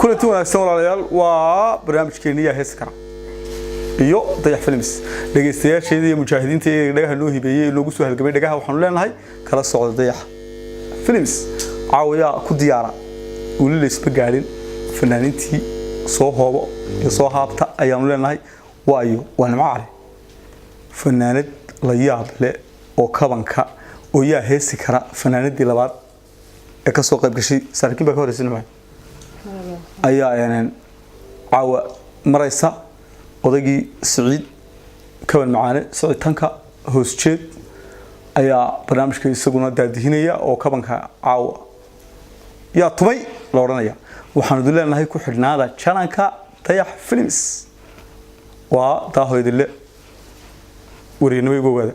كل تونا سووا على وبرنامج كينيا هسكرة iyo dayax films dhageystayaashayda mujaahidiinta dhagaha loo hibeeyay loogu soo halgamay dhagaha waxaan leenahay kala socdo dayax films caawiya ku diyaara wali la isba gaarin fanaaniintii soo hoobo iyo soo haabta ayaan leenahay waayo waan macale fanaanad la yaab leh oo kabanka oo yaa heesi kara fanaanadii labaad ee ka soo qayb gashay sarkiin baa ka horeysan ma ayaa caawa maraysa odagii Saciid kaban macaane Saciid tanka hoosjeed ayaa barnaamijka isaguna daadihinaya oo kabanka caawa yaa tumay la oranaya waxaan u leenahay ku xidhnaada channelka dayax films waa taa hooyadile wareennimo ugu wada